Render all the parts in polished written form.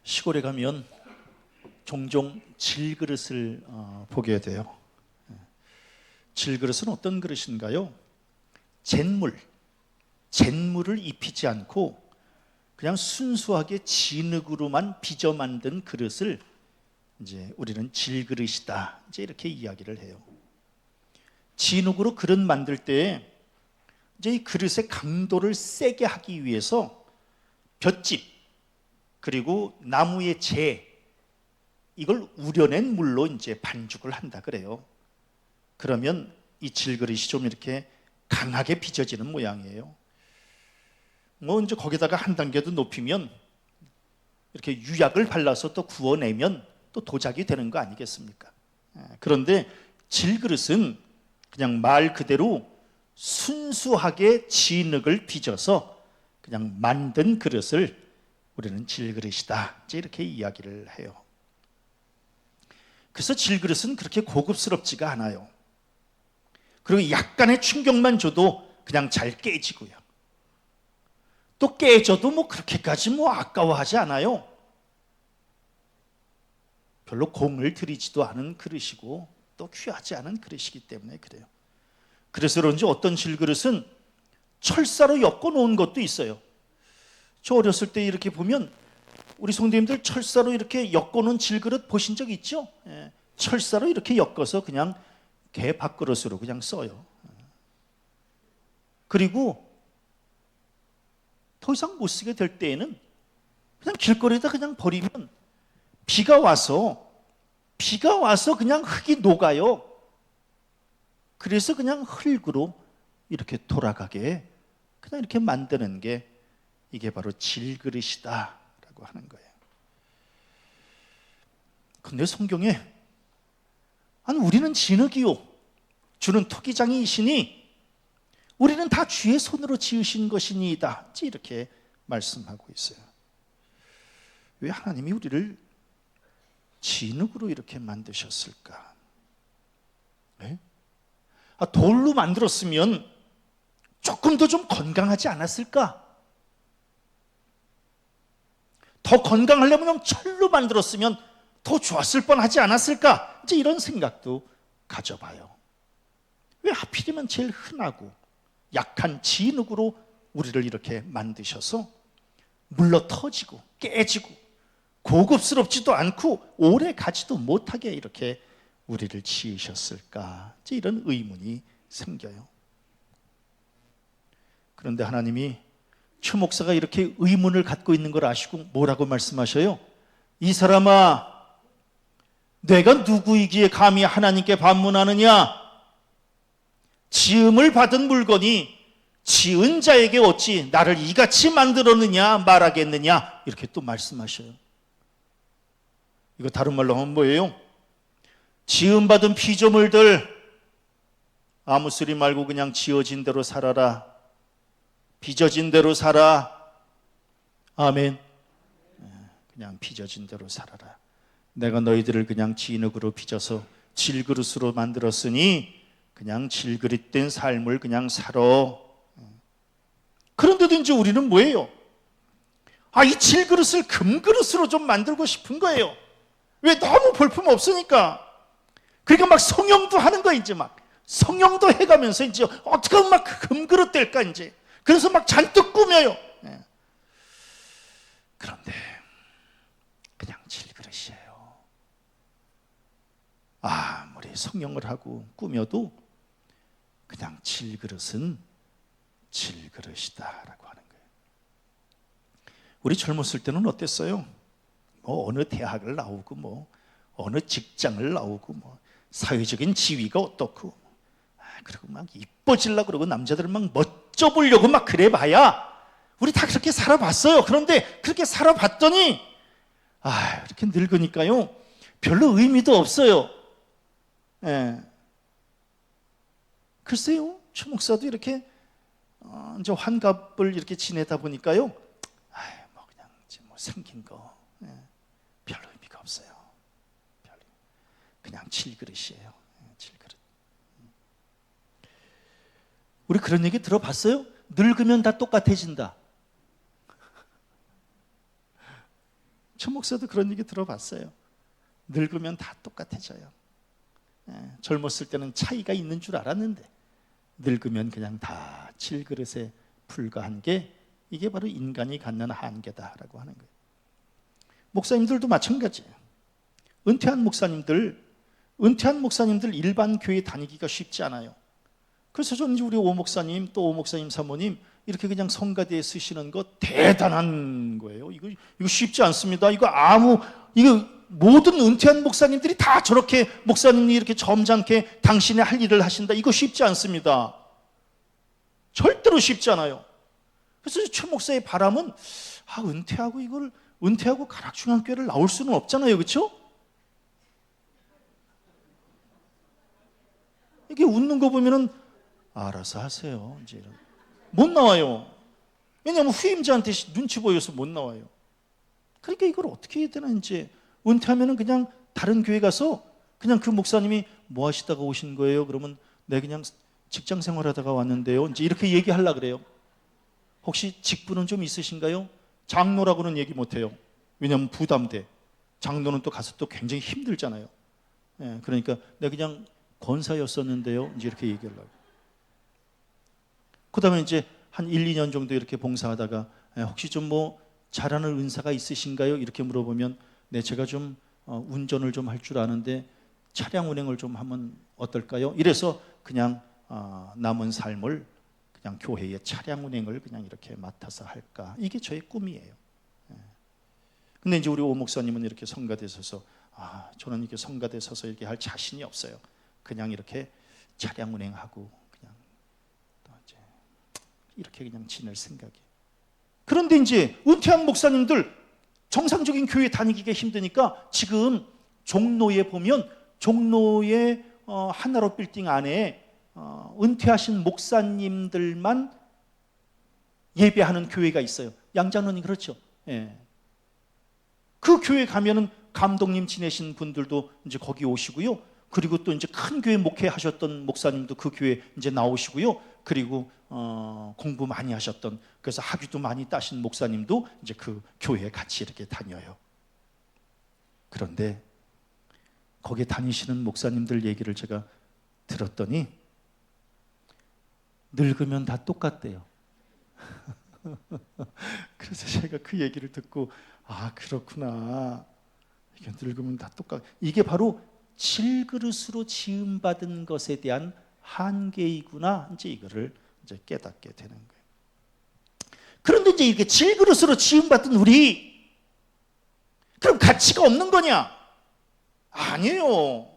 시골에 가면 종종 질그릇을 보게 돼요. 질그릇은 어떤 그릇인가요? 잿물을 입히지 않고 그냥 순수하게 진흙으로만 빚어 만든 그릇을 이제 우리는 질그릇이다, 이제 이렇게 이야기를 해요. 진흙으로 그릇 만들 때 이제 이 그릇의 강도를 세게 하기 위해서 볏짚 그리고 나무의 재, 이걸 우려낸 물로 이제 반죽을 한다 그래요. 그러면 이 질그릇이 좀 이렇게 강하게 빚어지는 모양이에요. 이제 거기다가 한 단계 더 높이면 이렇게 유약을 발라서 또 구워내면 또 도자기 되는 거 아니겠습니까? 그런데 질그릇은 그냥 말 그대로 순수하게 진흙을 빚어서 그냥 만든 그릇을 우리는 질그릇이다, 이렇게 이야기를 해요. 그래서 질그릇은 그렇게 고급스럽지가 않아요. 그리고 약간의 충격만 줘도 그냥 잘 깨지고요. 또 깨져도 그렇게까지 아까워하지 않아요. 별로 공을 들이지도 않은 그릇이고 또 귀하지 않은 그릇이기 때문에 그래요. 그래서 그런지 어떤 질그릇은 철사로 엮어 놓은 것도 있어요. 저 어렸을 때 이렇게 보면 우리 성도님들 철사로 이렇게 엮어 놓은 질그릇 보신 적 있죠? 철사로 이렇게 엮어서 그냥 개 밥그릇으로 그냥 써요. 그리고 더 이상 못 쓰게 될 때에는 그냥 길거리에다 그냥 버리면 비가 와서 그냥 흙이 녹아요. 그래서 그냥 흙으로 이렇게 돌아가게 그냥 이렇게 만드는 게 이게 바로 질그릇이다라고 하는 거예요. 근데 성경에 아니 우리는 진흙이요 주는 토기장이시니 우리는 다 주의 손으로 지으신 것이니이다, 이렇게 말씀하고 있어요. 왜 하나님이 우리를 진흙으로 이렇게 만드셨을까? 네? 돌로 만들었으면 조금 더 좀 건강하지 않았을까? 더 건강하려면 철로 만들었으면 더 좋았을 뻔하지 않았을까? 이제 이런 생각도 가져봐요. 왜 하필이면 제일 흔하고 약한 진흙으로 우리를 이렇게 만드셔서 물러 터지고 깨지고 고급스럽지도 않고 오래 가지도 못하게 이렇게 우리를 지으셨을까? 이제 이런 의문이 생겨요. 그런데 하나님이 최 목사가 이렇게 의문을 갖고 있는 걸 아시고 뭐라고 말씀하셔요? 이 사람아, 내가 누구이기에 감히 하나님께 반문하느냐? 지음을 받은 물건이 지은 자에게 어찌 나를 이같이 만들었느냐 말하겠느냐, 이렇게 또 말씀하셔요. 이거 다른 말로 하면 뭐예요? 지음받은 피조물들 아무 소리 말고 그냥 지어진 대로 살아라. 빚어진 대로 살아. 아멘. 그냥 빚어진 대로 살아라. 내가 너희들을 그냥 진흙으로 빚어서 질그릇으로 만들었으니 그냥 질그릇된 삶을 그냥 살아. 그런데도 이제 우리는 뭐예요? 이 질그릇을 금그릇으로 좀 만들고 싶은 거예요. 왜? 너무 볼품 없으니까. 그러니까 막 성형도 하는 거, 이제 막 성형도 해가면서 이제 어떻게 하면 막 금그릇 될까, 이제. 그래서 막 잔뜩 꾸며요. 그런데 그냥 질그릇이에요. 아무리 성형을 하고 꾸며도 그냥 질그릇은 질그릇이다라고 하는 거예요. 우리 젊었을 때는 어땠어요? 어느 대학을 나오고 어느 직장을 나오고 사회적인 지위가 어떻고 그리고 막 이뻐지려고 그러고 남자들은 막 멋져 보려고 막 그래 봐야 우리 다 그렇게 살아봤어요. 그런데 그렇게 살아봤더니 이렇게 늙으니까요 별로 의미도 없어요. 글쎄요, 최 목사도 이렇게 이제 환갑을 이렇게 지내다 보니까요 그냥 생긴 거 별로 의미가 없어요. 그냥 질그릇이에요. 질그릇. 우리 그런 얘기 들어봤어요? 늙으면 다 똑같아진다. 저 목사도 그런 얘기 들어봤어요. 늙으면 다 똑같아져요. 젊었을 때는 차이가 있는 줄 알았는데 늙으면 그냥 다 질그릇에 불과한 게 이게 바로 인간이 갖는 한계다라고 하는 거예요. 목사님들도 마찬가지예요. 은퇴한 목사님들 일반 교회 다니기가 쉽지 않아요. 그래서 저는 우리 오 목사님 또 오 목사님 사모님 이렇게 그냥 성가대에 쓰시는 거 대단한 거예요. 이거 쉽지 않습니다. 이거 모든 은퇴한 목사님들이 다 저렇게 목사님이 이렇게 점잖게 당신의 할 일을 하신다. 이거 쉽지 않습니다. 절대로 쉽지 않아요. 그래서 최 목사의 바람은 은퇴하고 가락중앙교회를 나올 수는 없잖아요. 그렇죠? 이게 웃는 거 보면은 알아서 하세요. 이제 못 나와요. 왜냐하면 후임자한테 눈치 보여서 못 나와요. 그러니까 이걸 어떻게 해야 되나 이제 은퇴하면은 그냥 다른 교회 가서 그냥 그 목사님이 뭐 하시다가 오신 거예요? 그러면 네 그냥 직장 생활하다가 왔는데요. 이제 이렇게 얘기하려고 그래요. 혹시 직분은 좀 있으신가요? 장로라고는 얘기 못 해요. 왜냐하면 부담돼. 장로는 또 가서 또 굉장히 힘들잖아요. 그러니까 내가 그냥 권사였었는데요. 이제 이렇게 얘기하려고. 그 다음에 이제 한 1, 2년 정도 이렇게 봉사하다가 혹시 좀 뭐 잘하는 은사가 있으신가요? 이렇게 물어보면 네, 제가 좀 운전을 좀 할 줄 아는데 차량 운행을 좀 하면 어떨까요? 이래서 그냥 남은 삶을 그냥 교회의 차량 운행을 그냥 이렇게 맡아서 할까? 이게 저의 꿈이에요. 근데 이제 우리 오 목사님은 이렇게 성가대에 서서 저는 이렇게 성가대에 서서 이렇게 할 자신이 없어요. 그냥 이렇게 차량 운행하고 그냥 또 이제 이렇게 그냥 지낼 생각이에요. 그런데 이제 은퇴한 목사님들 정상적인 교회 다니기가 힘드니까 지금 종로에 보면 종로의 하나로 빌딩 안에 은퇴하신 목사님들만 예배하는 교회가 있어요. 양장로님 그렇죠? 예. 그 교회 가면은 감독님 지내신 분들도 이제 거기 오시고요. 그리고 또 이제 큰 교회 목회하셨던 목사님도 그 교회 이제 나오시고요. 그리고 공부 많이 하셨던 그래서 학위도 많이 따신 목사님도 이제 그 교회에 같이 이렇게 다녀요. 그런데 거기에 다니시는 목사님들 얘기를 제가 들었더니 늙으면 다 똑같대요. 그래서 제가 그 얘기를 듣고 그렇구나. 이게 늙으면 다 똑같. 이게 바로 질그릇으로 지음받은 것에 대한 한계이구나. 이제 이거를 이제 깨닫게 되는 거예요. 그런데 이제 이렇게 질그릇으로 지음받은 우리, 그럼 가치가 없는 거냐? 아니에요.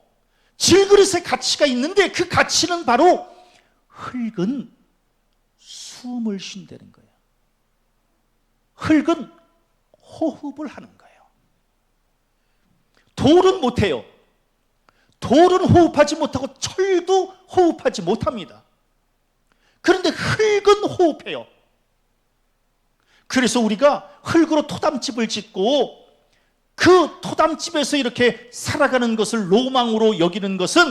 질그릇에 가치가 있는데 그 가치는 바로 흙은 숨을 쉰다는 거예요. 흙은 호흡을 하는 거예요. 돌은 못해요. 돌은 호흡하지 못하고 철도 호흡하지 못합니다. 그런데 흙은 호흡해요. 그래서 우리가 흙으로 토담집을 짓고 그 토담집에서 이렇게 살아가는 것을 로망으로 여기는 것은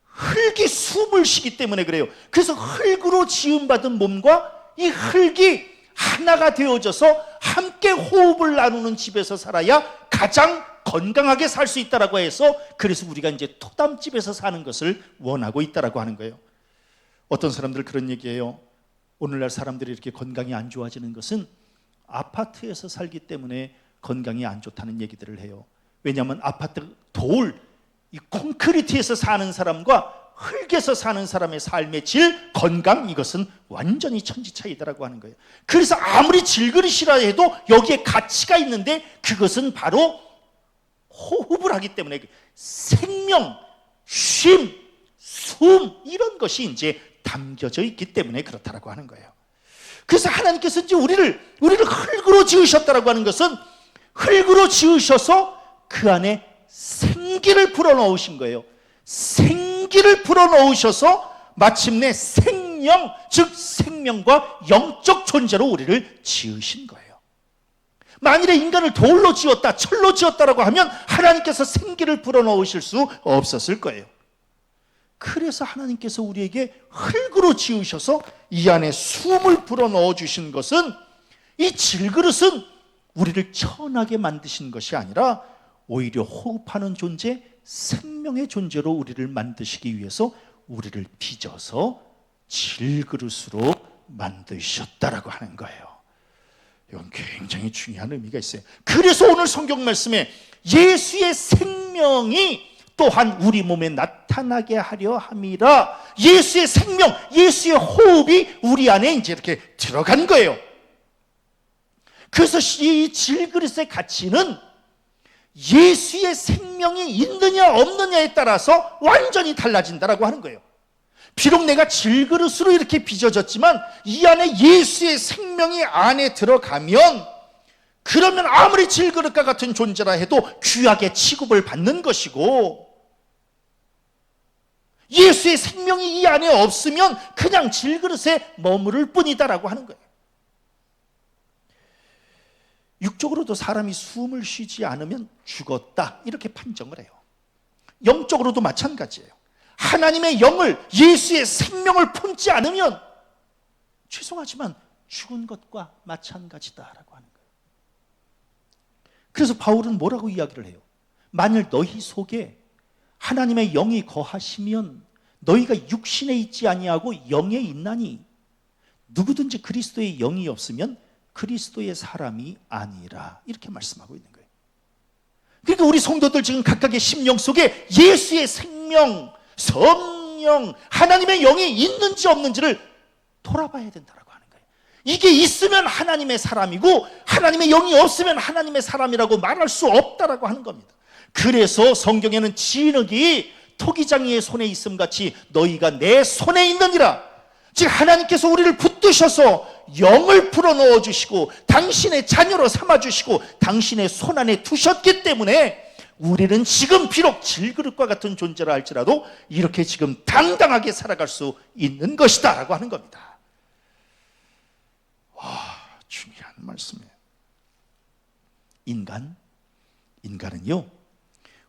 흙이 숨을 쉬기 때문에 그래요. 그래서 흙으로 지음받은 몸과 이 흙이 하나가 되어져서 함께 호흡을 나누는 집에서 살아야 가장 건강하게 살 수 있다라고 해서 그래서 우리가 이제 토담집에서 사는 것을 원하고 있다라고 하는 거예요. 어떤 사람들 그런 얘기해요. 오늘날 사람들이 이렇게 건강이 안 좋아지는 것은 아파트에서 살기 때문에 건강이 안 좋다는 얘기들을 해요. 왜냐하면 아파트 이 콘크리트에서 사는 사람과 흙에서 사는 사람의 삶의 질, 건강 이것은 완전히 천지 차이다라고 하는 거예요. 그래서 아무리 질그릇이라 해도 여기에 가치가 있는데 그것은 바로 호흡을 하기 때문에 생명, 쉼, 숨 이런 것이 이제 담겨져 있기 때문에 그렇다라고 하는 거예요. 그래서 하나님께서 이제 우리를 흙으로 지으셨다라고 하는 것은 흙으로 지으셔서 그 안에 생기를 불어넣으신 거예요. 생기를 불어넣으셔서 마침내 생명, 즉 생명과 영적 존재로 우리를 지으신 거예요. 만일에 인간을 돌로 지었다, 철로 지었다라고 하면 하나님께서 생기를 불어넣으실 수 없었을 거예요. 그래서 하나님께서 우리에게 흙으로 지으셔서 이 안에 숨을 불어넣어 주신 것은 이 질그릇은 우리를 천하게 만드신 것이 아니라 오히려 호흡하는 존재, 생명의 존재로 우리를 만드시기 위해서 우리를 빚어서 질그릇으로 만드셨다라고 하는 거예요. 이건 굉장히 중요한 의미가 있어요. 그래서 오늘 성경 말씀에 예수의 생명이 또한 우리 몸에 나타나게 하려 함이라, 예수의 생명, 예수의 호흡이 우리 안에 이제 이렇게 들어간 거예요. 그래서 이 질그릇의 가치는 예수의 생명이 있느냐 없느냐에 따라서 완전히 달라진다라고 하는 거예요. 비록 내가 질그릇으로 이렇게 빚어졌지만 이 안에 예수의 생명이 안에 들어가면, 그러면 아무리 질그릇과 같은 존재라 해도 귀하게 취급을 받는 것이고, 예수의 생명이 이 안에 없으면 그냥 질그릇에 머무를 뿐이다라고 하는 거예요. 육적으로도 사람이 숨을 쉬지 않으면 죽었다, 이렇게 판정을 해요. 영적으로도 마찬가지예요. 하나님의 영을, 예수의 생명을 품지 않으면 죄송하지만 죽은 것과 마찬가지다라고 하는 거예요. 그래서 바울은 뭐라고 이야기를 해요? 만일 너희 속에 하나님의 영이 거하시면 너희가 육신에 있지 아니하고 영에 있나니, 누구든지 그리스도의 영이 없으면 그리스도의 사람이 아니라, 이렇게 말씀하고 있는 거예요. 그러니까 우리 성도들 지금 각각의 심령 속에 예수의 생명, 성령, 하나님의 영이 있는지 없는지를 돌아봐야 된다고 하는 거예요. 이게 있으면 하나님의 사람이고 하나님의 영이 없으면 하나님의 사람이라고 말할 수 없다라고 하는 겁니다. 그래서 성경에는 진흙이 토기장이의 손에 있음 같이 너희가 내 손에 있느니라. 즉 하나님께서 우리를 붙드셔서 영을 불어넣어 주시고 당신의 자녀로 삼아 주시고 당신의 손 안에 두셨기 때문에 우리는 지금 비록 질그릇과 같은 존재라 할지라도 이렇게 지금 당당하게 살아갈 수 있는 것이다 라고 하는 겁니다. 와, 중요한 말씀이에요. 인간은요,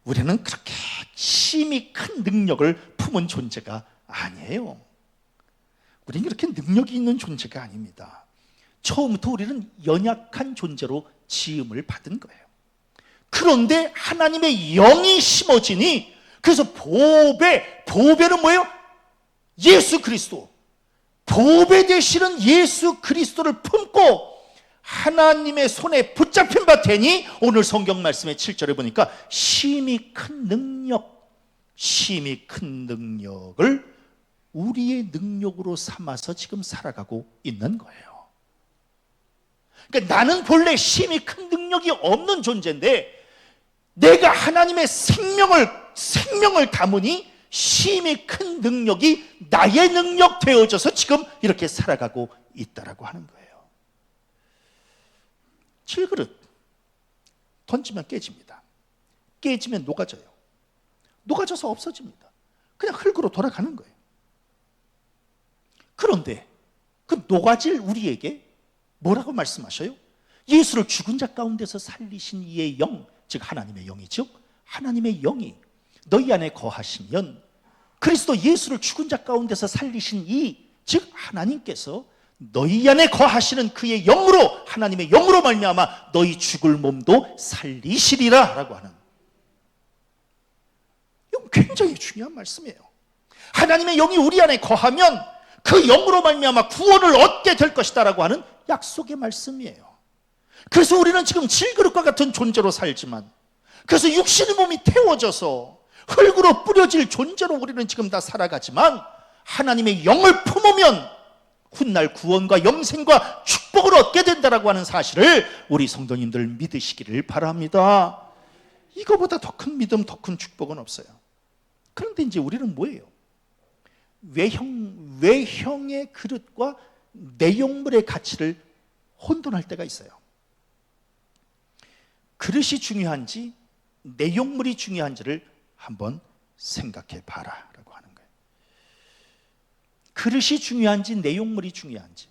우리는 그렇게 힘이 큰 능력을 품은 존재가 아니에요. 우리는 그렇게 능력이 있는 존재가 아닙니다. 처음부터 우리는 연약한 존재로 지음을 받은 거예요. 그런데 하나님의 영이 심어지니, 그래서 보배는 뭐예요? 예수 그리스도, 보배 되시는 예수 그리스도를 품고 하나님의 손에 붙잡힌 바 되니, 오늘 성경 말씀의 7절에 보니까 심히 큰 능력을 우리의 능력으로 삼아서 지금 살아가고 있는 거예요. 그러니까 나는 본래 심히 큰 능력이 없는 존재인데 내가 하나님의 생명을 담으니 심히 큰 능력이 나의 능력 되어져서 지금 이렇게 살아가고 있다라고 하는 거예요. 질그릇 던지면 깨집니다. 깨지면 녹아져요. 녹아져서 없어집니다. 그냥 흙으로 돌아가는 거예요. 그런데 그 녹아질 우리에게 뭐라고 말씀하셔요? 예수를 죽은 자 가운데서 살리신 이의 영, 즉 하나님의 영이죠. 하나님의 영이 너희 안에 거하시면, 그리스도 예수를 죽은 자 가운데서 살리신 즉 하나님께서 너희 안에 거하시는 그의 영으로, 하나님의 영으로 말미암아 너희 죽을 몸도 살리시리라 라고 하는, 이건 굉장히 중요한 말씀이에요. 하나님의 영이 우리 안에 거하면 그 영으로 말미암아 구원을 얻게 될 것이다 라고 하는 약속의 말씀이에요. 그래서 우리는 지금 질그릇과 같은 존재로 살지만, 그래서 육신의 몸이 태워져서 흙으로 뿌려질 존재로 우리는 지금 다 살아가지만, 하나님의 영을 품으면 훗날 구원과 영생과 축복을 얻게 된다라고 하는 사실을 우리 성도님들 믿으시기를 바랍니다. 이거보다 더 큰 믿음, 더 큰 축복은 없어요. 그런데 이제 우리는 뭐예요? 외형의 그릇과 내용물의 가치를 혼돈할 때가 있어요. 그릇이 중요한지 내용물이 중요한지를 한번 생각해 봐라 라고 하는 거예요. 그릇이 중요한지 내용물이 중요한지.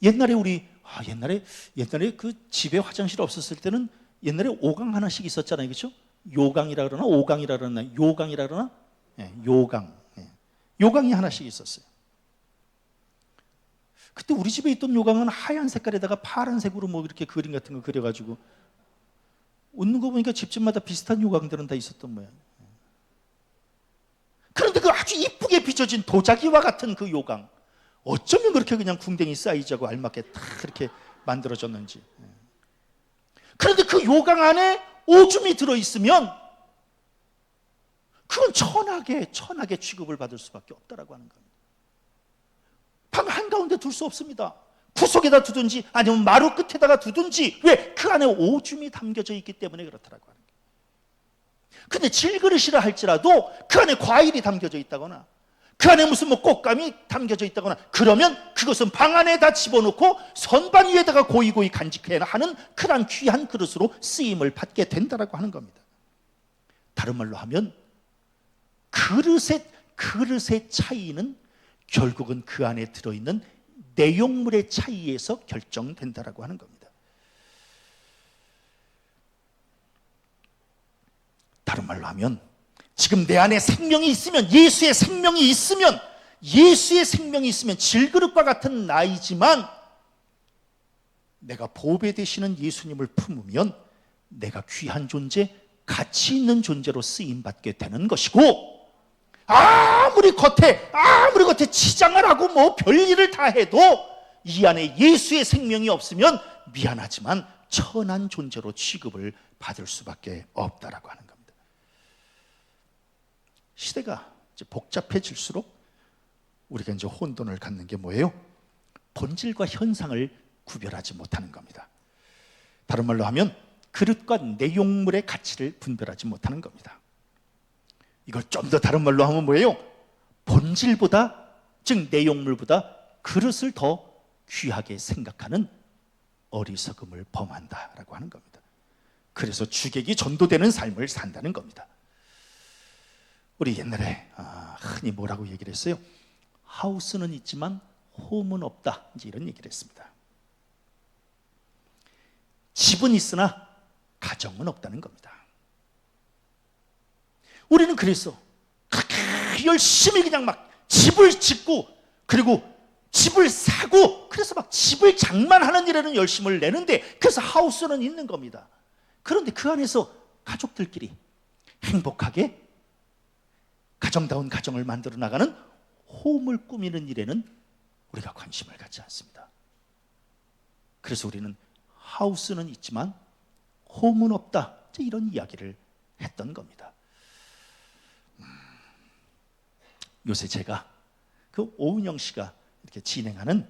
옛날에 옛날에 그 집에 화장실 없었을 때는 옛날에 오강 하나씩 있었잖아요. 그렇죠? 요강이라 그러나 오강이라 그러나 요강이라 그러나 요강. 요강이 하나씩 있었어요. 그때 우리 집에 있던 요강은 하얀 색깔에다가 파란색으로 뭐 이렇게 그림 같은 거 그려가지고, 웃는 거 보니까 집집마다 비슷한 요강들은 다 있었던 모양. 그런데 그 아주 이쁘게 빚어진 도자기와 같은 그 요강, 어쩌면 그렇게 그냥 궁뎅이 사이즈하고 알맞게 딱 그렇게 만들어졌는지. 그런데 그 요강 안에 오줌이 들어있으면 그건 천하게 취급을 받을 수밖에 없다라고 하는 겁니다. 방 한가운데 둘 수 없습니다. 구석에다 두든지 아니면 마루 끝에다가 두든지. 왜? 그 안에 오줌이 담겨져 있기 때문에 그렇다라고 하는 거예요. 근데 질그릇이라 할지라도 그 안에 과일이 담겨져 있다거나 그 안에 무슨 뭐 꽃감이 담겨져 있다거나 그러면 그것은 방 안에 다 집어넣고 선반 위에다가 고이고이 간직해야 하는 그런 귀한 그릇으로 쓰임을 받게 된다라고 하는 겁니다. 다른 말로 하면 그릇의 차이는 결국은 그 안에 들어있는 내용물의 차이에서 결정된다라고 하는 겁니다. 다른 말로 하면 지금 내 안에 생명이 있으면, 예수의 생명이 있으면 질그릇과 같은 나이지만 내가 보배 되시는 예수님을 품으면 내가 귀한 존재, 가치 있는 존재로 쓰임받게 되는 것이고, 아무리 겉에 치장을 하고 뭐 별일을 다 해도 이 안에 예수의 생명이 없으면 미안하지만 천한 존재로 취급을 받을 수밖에 없다라고 하는 겁니다. 시대가 이제 복잡해질수록 우리가 이제 혼돈을 갖는 게 뭐예요? 본질과 현상을 구별하지 못하는 겁니다. 다른 말로 하면 그릇과 내용물의 가치를 분별하지 못하는 겁니다. 이걸 좀 더 다른 말로 하면 뭐예요? 본질보다, 즉 내용물보다 그릇을 더 귀하게 생각하는 어리석음을 범한다라고 하는 겁니다. 그래서 주객이 전도되는 삶을 산다는 겁니다. 우리 옛날에 흔히 뭐라고 얘기를 했어요? 하우스는 있지만 홈은 없다, 이제 이런 얘기를 했습니다. 집은 있으나 가정은 없다는 겁니다. 우리는 그래서 열심히 그냥 막 집을 짓고 그리고 집을 사고 그래서 막 집을 장만하는 일에는 열심을 내는데, 그래서 하우스는 있는 겁니다. 그런데 그 안에서 가족들끼리 행복하게 가정다운 가정을 만들어 나가는 홈을 꾸미는 일에는 우리가 관심을 갖지 않습니다. 그래서 우리는 하우스는 있지만 홈은 없다, 이런 이야기를 했던 겁니다. 요새 제가 그 오은영 씨가 이렇게 진행하는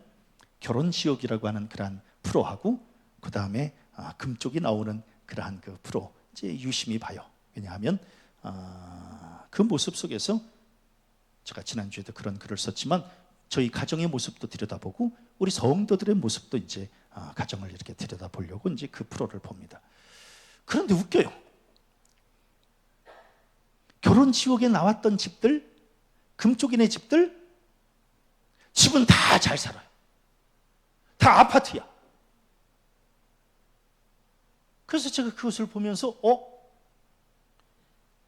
결혼지옥이라고 하는 그러한 프로하고 그 다음에 금쪽이 나오는 그러한 그 프로 이제 유심히 봐요. 왜냐하면 그 모습 속에서 제가 지난주에도 그런 글을 썼지만 저희 가정의 모습도 들여다보고 우리 성도들의 모습도 이제 가정을 이렇게 들여다보려고 이제 그 프로를 봅니다. 그런데 웃겨요. 결혼지옥에 나왔던 집들, 금쪽이네 집들, 집은 다 잘 살아요. 다 아파트야. 그래서 제가 그것을 보면서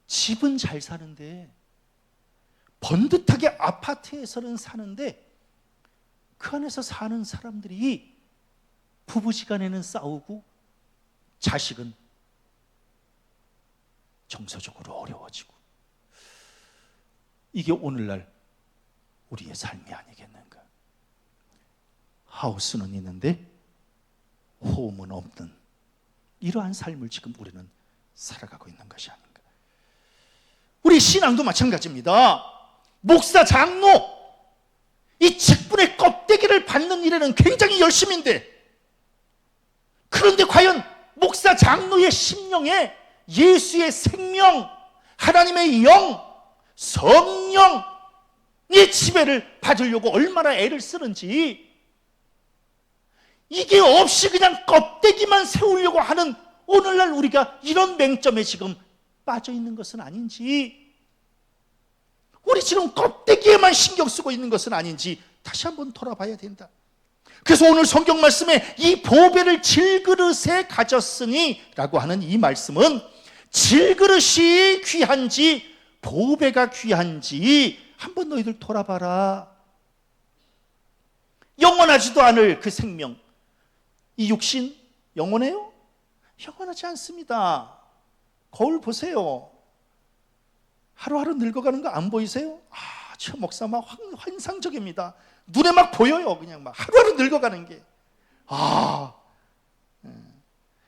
집은 잘 사는데, 번듯하게 아파트에서는 사는데 그 안에서 사는 사람들이 부부지간에는 싸우고 자식은 정서적으로 어려워지고, 이게 오늘날 우리의 삶이 아니겠는가? 하우스는 있는데 홈은 없는 이러한 삶을 지금 우리는 살아가고 있는 것이 아닌가? 우리 신앙도 마찬가지입니다. 목사, 장로, 이 직분의 껍데기를 받는 일에는 굉장히 열심인데, 그런데 과연 목사, 장로의 심령에 예수의 생명, 하나님의 영, 성령의 지배를 받으려고 얼마나 애를 쓰는지, 이게 없이 그냥 껍데기만 세우려고 하는 오늘날 우리가 이런 맹점에 지금 빠져 있는 것은 아닌지, 우리 지금 껍데기에만 신경 쓰고 있는 것은 아닌지 다시 한번 돌아봐야 된다. 그래서 오늘 성경 말씀에 이 보배를 질그릇에 가졌으니 라고 하는 이 말씀은 질그릇이 귀한지 보배가 귀한지 한번 너희들 돌아봐라. 영원하지도 않을 그 생명, 이 육신 영원해요? 영원하지 않습니다. 거울 보세요. 하루하루 늙어가는 거 안 보이세요? 저 목사 막 환상적입니다. 눈에 막 보여요. 그냥 막 하루하루 늙어가는 게.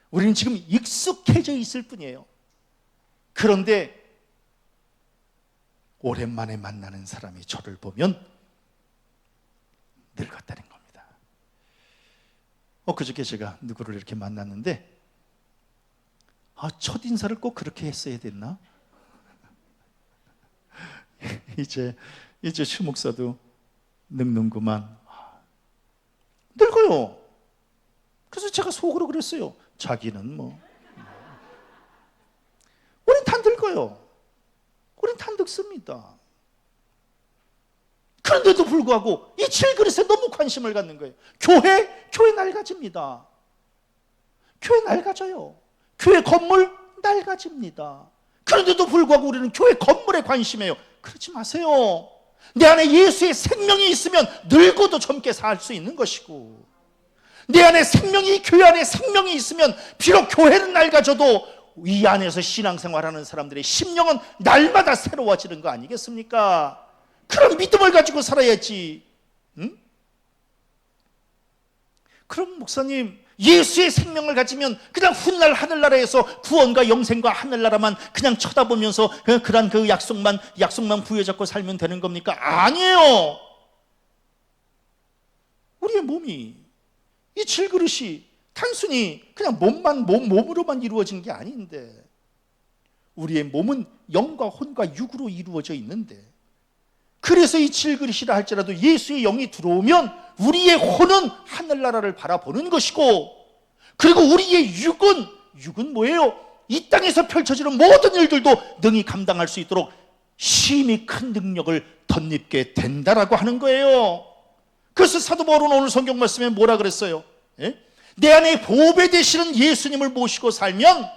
우리는 지금 익숙해져 있을 뿐이에요. 그런데 오랜만에 만나는 사람이 저를 보면 늙었다는 겁니다. 그저께 제가 누구를 이렇게 만났는데 첫인사를 꼭 그렇게 했어야 됐나? 이제 슈 목사도 늙는구만. 늙어요. 그래서 제가 속으로 그랬어요. 자기는 뭐 우린 다 늙어요. 우린 다 늙습니다. 그런데도 불구하고 이 질그릇에 너무 관심을 갖는 거예요. 교회 낡아집니다. 교회 낡아져요. 교회 건물 낡아집니다. 그런데도 불구하고 우리는 교회 건물에 관심해요. 그러지 마세요. 내 안에 예수의 생명이 있으면 늙어도 젊게 살 수 있는 것이고, 내 안에 생명이, 교회 안에 생명이 있으면 비록 교회는 낡아져도 이 안에서 신앙생활하는 사람들의 심령은 날마다 새로워지는 거 아니겠습니까? 그런 믿음을 가지고 살아야지. 응? 그럼 목사님, 예수의 생명을 가지면 그냥 훗날 하늘나라에서 구원과 영생과 하늘나라만 그냥 쳐다보면서 그런 그 약속만 부여잡고 살면 되는 겁니까? 아니에요. 우리의 몸이, 이 질그릇이 단순히 그냥 몸으로만 이루어진 게 아닌데, 우리의 몸은 영과 혼과 육으로 이루어져 있는데, 그래서 이 질그릇이라 할지라도 예수의 영이 들어오면 우리의 혼은 하늘나라를 바라보는 것이고, 그리고 우리의 육은 뭐예요? 이 땅에서 펼쳐지는 모든 일들도 능히 감당할 수 있도록 심히 큰 능력을 덧입게 된다라고 하는 거예요. 그래서 사도 바울은 오늘 성경 말씀에 뭐라 그랬어요? 내 안에 보배 되시는 예수님을 모시고 살면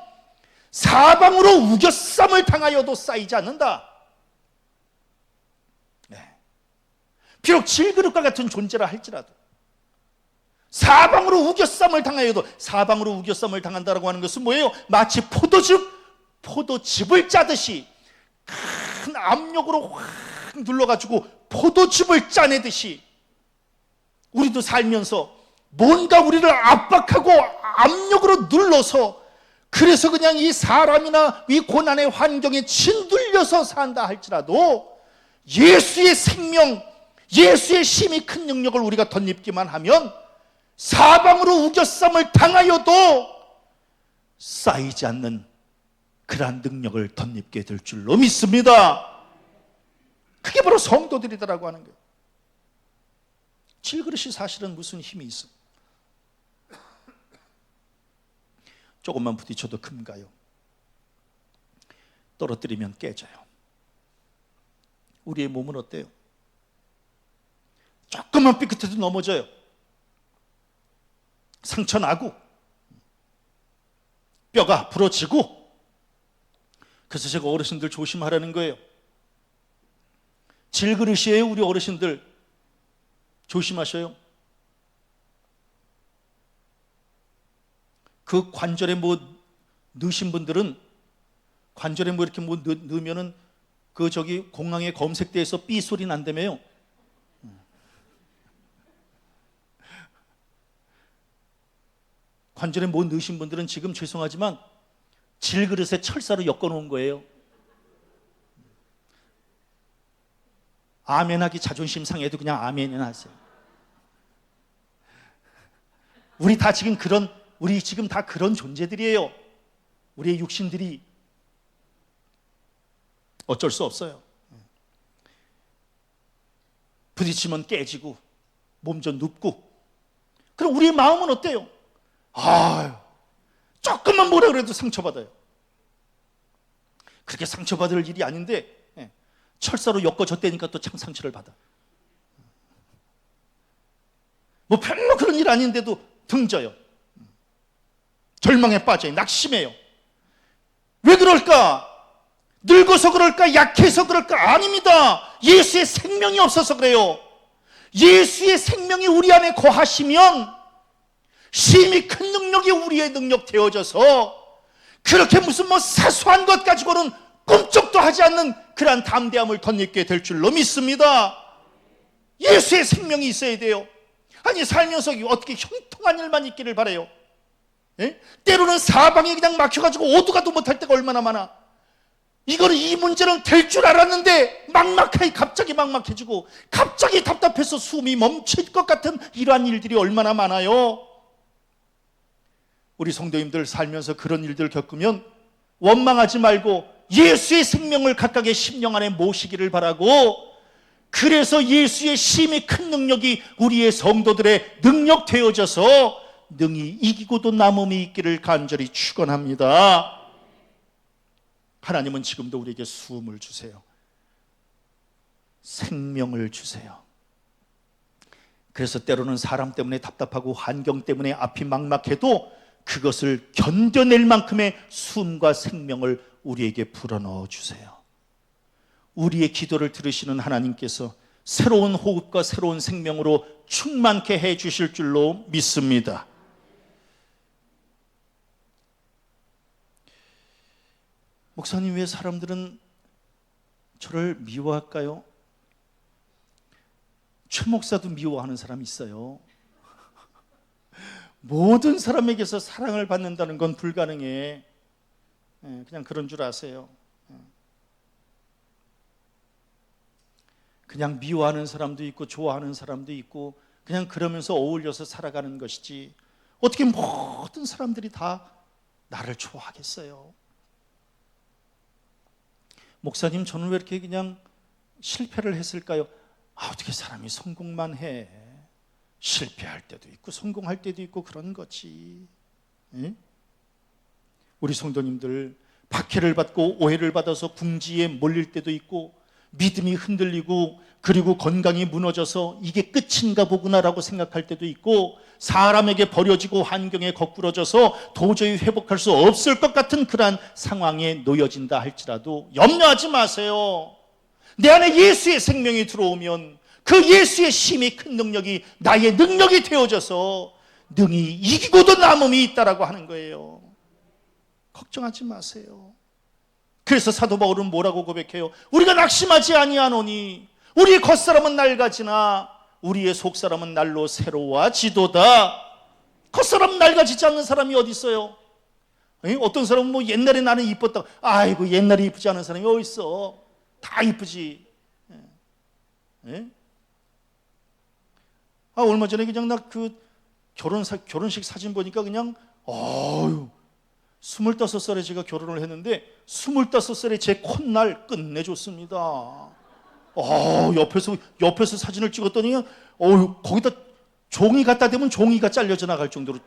사방으로 우겨쌈을 당하여도 쌓이지 않는다. 비록 질그릇과 같은 존재라 할지라도 사방으로 우겨쌈을 당하여도, 사방으로 우겨쌈을 당한다라고 하는 것은 뭐예요? 마치 포도즙을 짜듯이 큰 압력으로 확 눌러가지고 포도즙을 짜내듯이 우리도 살면서 뭔가 우리를 압박하고 압력으로 눌러서, 그래서 그냥 이 사람이나 이 고난의 환경에 짓눌려서 산다 할지라도 예수의 생명, 예수의 심히 큰 능력을 우리가 덧입기만 하면 사방으로 우겨쌈을 당하여도 쌓이지 않는 그러한 능력을 덧입게 될 줄로 믿습니다. 그게 바로 성도들이다라고 하는 거예요. 질그릇이 사실은 무슨 힘이 있어? 조금만 부딪혀도 금가요. 떨어뜨리면 깨져요. 우리의 몸은 어때요? 조금만 삐끗해도 넘어져요. 상처 나고 뼈가 부러지고. 그래서 제가 어르신들 조심하라는 거예요. 질그릇이에요. 우리 어르신들 조심하셔요. 그 관절에 뭐 넣으신 분들은, 관절에 뭐 이렇게 뭐 넣으면은 그 저기 공항에 검색대에서 삐 소리 난다며요. 관절에 뭐 넣으신 분들은 지금 죄송하지만 질그릇에 철사로 엮어놓은 거예요. 아멘하기 자존심 상해도 그냥 아멘이나 하세요. 우리 지금 다 그런 존재들이에요. 우리의 육신들이 어쩔 수 없어요. 부딪히면 깨지고 몸 좀 눕고. 그럼 우리의 마음은 어때요? 조금만 뭐라 그래도 상처받아요. 그렇게 상처받을 일이 아닌데 철사로 엮어줬다니까 또 참 상처를 받아. 뭐 별로 그런 일 아닌데도 등져요. 절망에 빠져요. 낙심해요. 왜 그럴까? 늙어서 그럴까? 약해서 그럴까? 아닙니다. 예수의 생명이 없어서 그래요. 예수의 생명이 우리 안에 거하시면 심히 큰 능력이 우리의 능력 되어져서 그렇게 무슨 사소한 것 가지고는 꿈쩍도 하지 않는 그러한 담대함을 덧입게 될 줄로 믿습니다. 예수의 생명이 있어야 돼요. 아니 살면서 어떻게 형통한 일만 있기를 바라요. 예? 때로는 사방에 그냥 막혀가지고 오도 가도 못할 때가 얼마나 많아. 이거는 이 문제는 될 줄 알았는데 갑자기 막막해지고 갑자기 답답해서 숨이 멈출 것 같은 이러한 일들이 얼마나 많아요. 우리 성도님들 살면서 그런 일들을 겪으면 원망하지 말고 예수의 생명을 각각의 심령 안에 모시기를 바라고, 그래서 예수의 심히 큰 능력이 우리의 성도들의 능력 되어져서 능히 이기고도 남음이 있기를 간절히 축원합니다. 하나님은 지금도 우리에게 숨을 주세요. 생명을 주세요. 그래서 때로는 사람 때문에 답답하고 환경 때문에 앞이 막막해도 그것을 견뎌낼 만큼의 숨과 생명을 우리에게 불어넣어 주세요. 우리의 기도를 들으시는 하나님께서 새로운 호흡과 새로운 생명으로 충만케 해 주실 줄로 믿습니다. 목사님, 왜 사람들은 저를 미워할까요? 최 목사도 미워하는 사람이 있어요. 모든 사람에게서 사랑을 받는다는 건 불가능해. 그냥 그런 줄 아세요. 그냥 미워하는 사람도 있고 좋아하는 사람도 있고 그냥 그러면서 어울려서 살아가는 것이지, 어떻게 모든 사람들이 다 나를 좋아하겠어요? 목사님, 저는 왜 이렇게 그냥 실패를 했을까요? 어떻게 사람이 성공만 해? 실패할 때도 있고 성공할 때도 있고 그런 거지. 예? 우리 성도님들 박해를 받고 오해를 받아서 궁지에 몰릴 때도 있고 믿음이 흔들리고 그리고 건강이 무너져서 이게 끝인가 보구나라고 생각할 때도 있고 사람에게 버려지고 환경에 거꾸러져서 도저히 회복할 수 없을 것 같은 그러한 상황에 놓여진다 할지라도 염려하지 마세요. 내 안에 예수의 생명이 들어오면 그 예수의 심히 큰 능력이 나의 능력이 되어져서 능히 이기고도 남음이 있다라고 하는 거예요. 걱정하지 마세요. 그래서 사도 바울은 뭐라고 고백해요? 우리가 낙심하지 아니하노니 우리의 겉사람은 낡아지나 우리의 속사람은 날로 새로워지도다. 겉사람 낡아지지 않는 사람이 어디 있어요? 어떤 사람은 옛날에 나는 이뻤다고, 아이고 옛날에 이쁘지 않은 사람이 어디 있어? 다 이쁘지. 얼마 전에 그냥 나 그 결혼식 사진 보니까 그냥 25살에 제가 결혼을 했는데 25살에 제 콧날 끝내줬습니다. 옆에서 사진을 찍었더니 거기다 종이 갖다 대면 종이가 잘려져 나갈 정도로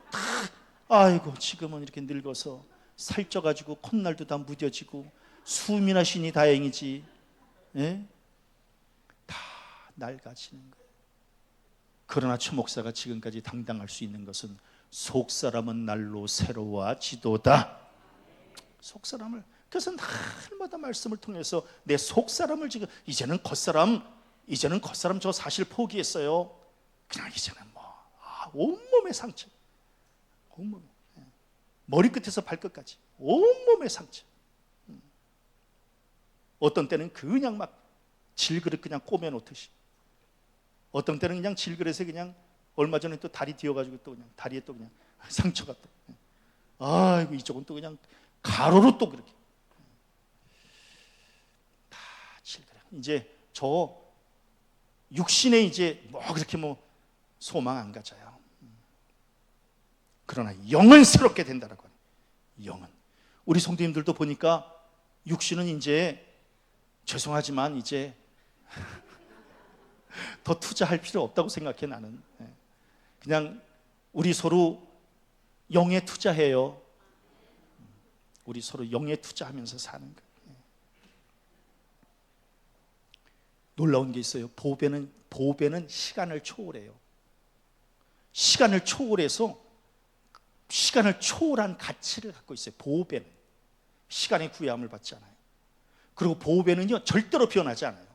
아이고 지금은 이렇게 늙어서 살쪄가지고 콧날도 다 무뎌지고 숨이나 쉬니 다행이지. 예? 다 낡아지는 거예요. 그러나 최 목사가 지금까지 당당할 수 있는 것은 속사람은 날로 새로워지도다. 속사람을, 그래서 날마다 말씀을 통해서 내 속사람을 지금 이제는 겉사람 저 사실 포기했어요. 그냥 이제는 온몸의 상처, 온몸, 머리끝에서 발끝까지 온몸의 상처. 어떤 때는 그냥 막 질그릇 그냥 꼬매 놓듯이, 어떤 때는 그냥 질그릇에 그냥 얼마 전에 또 다리 뒤어가지고 또 그냥 다리에 또 그냥 상처가 또, 아이고 이쪽은 또 그냥 가로로 또 그렇게 다 질그릇. 이제 저 육신에 이제 그렇게 소망 안 가져요. 그러나 영은 새롭게 된다라고 하는, 영은. 우리 성도님들도 보니까 육신은 이제 죄송하지만 이제 더 투자할 필요 없다고 생각해. 나는 그냥 우리 서로 영에 투자해요. 우리 서로 영에 투자하면서 사는 거예요. 놀라운 게 있어요. 보배는 시간을 초월해요. 시간을 초월해서 시간을 초월한 가치를 갖고 있어요. 보배는 시간의 구애함을 받지 않아요. 그리고 보배는요 절대로 변하지 않아요.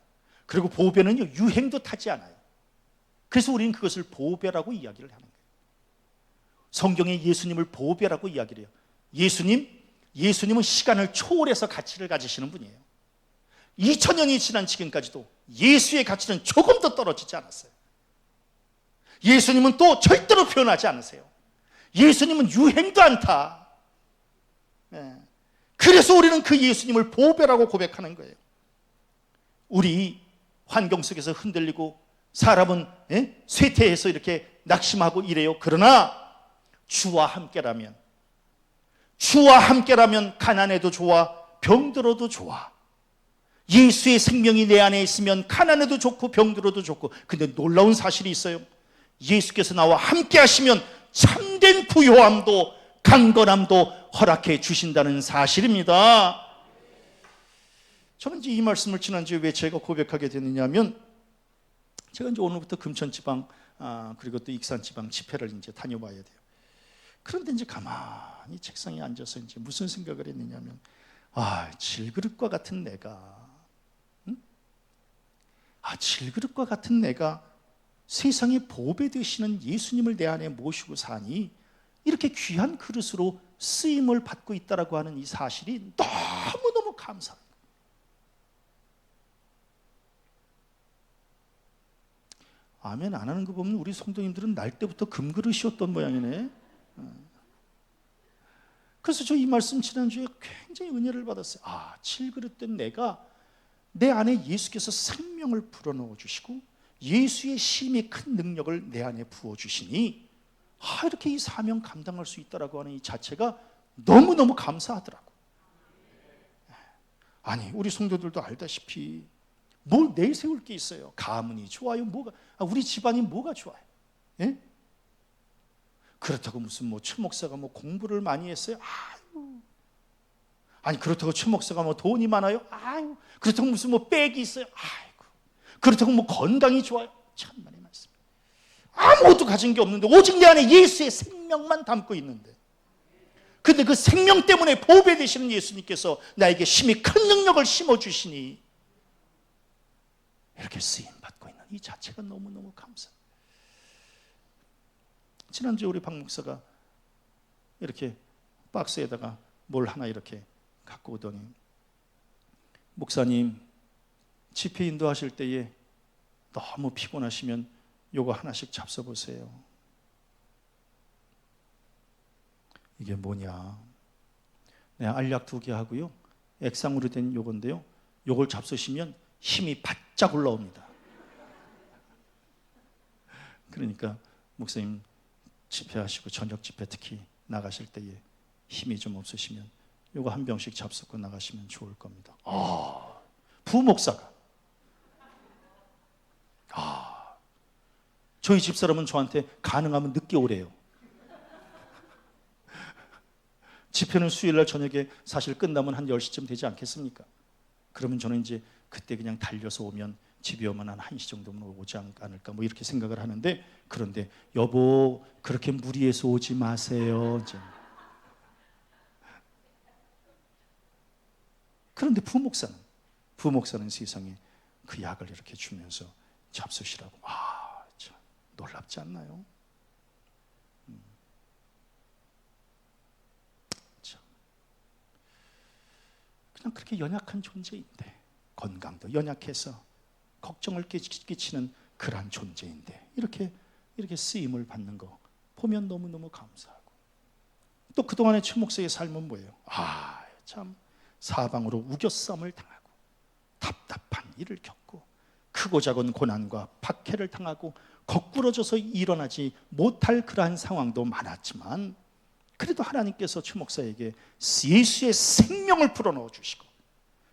그리고 보배는요 유행도 타지 않아요. 그래서 우리는 그것을 보배라고 이야기를 하는 거예요. 성경에 예수님을 보배라고 이야기를 해요. 예수님은 시간을 초월해서 가치를 가지시는 분이에요. 2000년이 지난 지금까지도 예수의 가치는 조금도 떨어지지 않았어요. 예수님은 또 절대로 변하지 않으세요. 예수님은 유행도 않다. 그래서 우리는 그 예수님을 보배라고 고백하는 거예요. 우리 환경 속에서 흔들리고 사람은 쇠퇴해서 이렇게 낙심하고 이래요. 그러나 주와 함께라면 가난해도 좋아, 병들어도 좋아. 예수의 생명이 내 안에 있으면 가난해도 좋고 병들어도 좋고. 근데 놀라운 사실이 있어요. 예수께서 나와 함께 하시면 참된 부요함도 강건함도 허락해 주신다는 사실입니다. 저는 이제 이 말씀을 지난주에 왜 제가 고백하게 됐느냐면, 제가 이제 오늘부터 금천지방 그리고 또 익산지방 집회를 이제 다녀봐야 돼요. 그런데 이제 가만히 책상에 앉아서 이제 무슨 생각을 했느냐면, 질그릇과 같은 내가, 질그릇과 같은 내가 세상에 보배 되시는 예수님을 내 안에 모시고 사니 이렇게 귀한 그릇으로 쓰임을 받고 있다라고 하는 이 사실이 너무너무 감사해요. 아멘 안 하는 거 보면 우리 성도님들은 날 때부터 금그릇이었던 모양이네. 그래서 저 이 말씀 지난주에 굉장히 은혜를 받았어요. 질그릇 된 내가 내 안에 예수께서 생명을 불어넣어 주시고 예수의 심히 큰 능력을 내 안에 부어주시니 이렇게 이 사명 감당할 수 있다라고 하는 이 자체가 너무너무 감사하더라고. 아니 우리 성도들도 알다시피 뭘 내세울 게 있어요. 가문이 좋아요. 우리 집안이 뭐가 좋아요? 예? 그렇다고 무슨 최 목사가 공부를 많이 했어요? 아니 그렇다고 최 목사가 돈이 많아요? 그렇다고 무슨 백이 있어요? 그렇다고 건강이 좋아요? 참만의 말씀. 아무것도 가진 게 없는데 오직 내 안에 예수의 생명만 담고 있는데, 근데 그 생명 때문에 보배 되시는 예수님께서 나에게 심히 큰 능력을 심어주시니 이렇게 쓰임받고 있는 이 자체가 너무너무 감사해요. 지난주에 우리 박 목사가 이렇게 박스에다가 뭘 하나 이렇게 갖고 오더니, 목사님 집회 인도하실 때에 너무 피곤하시면 요거 하나씩 잡숴보세요. 이게 뭐냐? 알약 2개 하고요, 액상으로 된 요건데요, 요걸 잡수시면 힘이 바짝 올라옵니다. 그러니까 목사님 집회하시고 저녁 집회 특히 나가실 때에 힘이 좀 없으시면 요거 한 병씩 잡수고 나가시면 좋을 겁니다. 부목사가 저희 집사람은 저한테 가능하면 늦게 오래요. 집회는 수요일날 저녁에 사실 끝나면 한 10시쯤 되지 않겠습니까? 그러면 저는 이제 그때 그냥 달려서 오면 집에 오면 한 1시 정도면 오지 않을까 이렇게 생각을 하는데, 그런데 여보 그렇게 무리해서 오지 마세요. 이제. 그런데 부목사는 세상에 그 약을 이렇게 주면서 잡수시라고. 참 놀랍지 않나요? 참. 그냥 그렇게 연약한 존재인데, 건강도 연약해서 걱정을 끼치는 그러한 존재인데 이렇게 쓰임을 받는 거 보면 너무너무 감사하고, 또 그동안의 최 목사의 삶은 뭐예요? 참 사방으로 우겨싸움을 당하고 답답한 일을 겪고 크고 작은 고난과 박해를 당하고 거꾸러져서 일어나지 못할 그러한 상황도 많았지만, 그래도 하나님께서 최 목사에게 예수의 생명을 불어넣어 주시고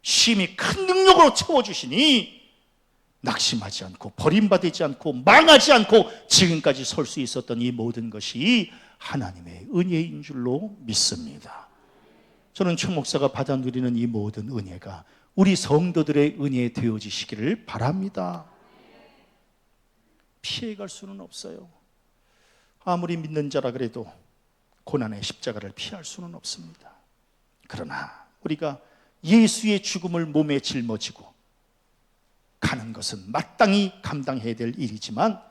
심히 큰 능력으로 채워주시니 낙심하지 않고 버림받지 않고 망하지 않고 지금까지 설 수 있었던 이 모든 것이 하나님의 은혜인 줄로 믿습니다. 저는 최 목사가 받아 누리는 이 모든 은혜가 우리 성도들의 은혜 되어지시기를 바랍니다. 피해갈 수는 없어요. 아무리 믿는 자라 그래도 고난의 십자가를 피할 수는 없습니다. 그러나 우리가 예수의 죽음을 몸에 짊어지고 가는 것은 마땅히 감당해야 될 일이지만,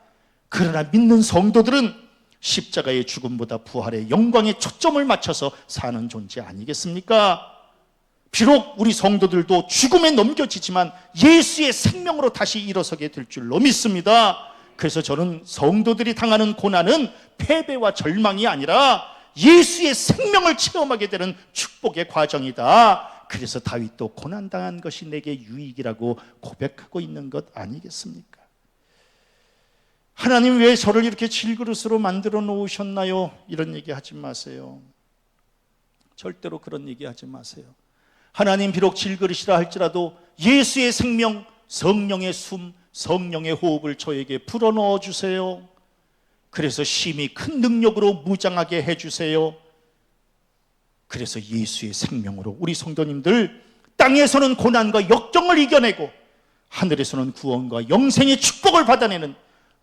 그러나 믿는 성도들은 십자가의 죽음보다 부활의 영광에 초점을 맞춰서 사는 존재 아니겠습니까? 비록 우리 성도들도 죽음에 넘겨지지만 예수의 생명으로 다시 일어서게 될 줄로 믿습니다. 그래서 저는 성도들이 당하는 고난은 패배와 절망이 아니라 예수의 생명을 체험하게 되는 축복의 과정이다. 그래서 다윗도 고난당한 것이 내게 유익이라고 고백하고 있는 것 아니겠습니까? 하나님 왜 저를 이렇게 질그릇으로 만들어 놓으셨나요? 이런 얘기 하지 마세요. 절대로 그런 얘기 하지 마세요. 하나님 비록 질그릇이라 할지라도 예수의 생명, 성령의 숨, 성령의 호흡을 저에게 불어넣어 주세요. 그래서 심히 큰 능력으로 무장하게 해주세요. 그래서 예수의 생명으로 우리 성도님들 땅에서는 고난과 역경을 이겨내고 하늘에서는 구원과 영생의 축복을 받아내는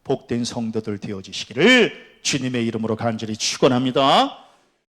복된 성도들 되어지시기를 주님의 이름으로 간절히 축원합니다.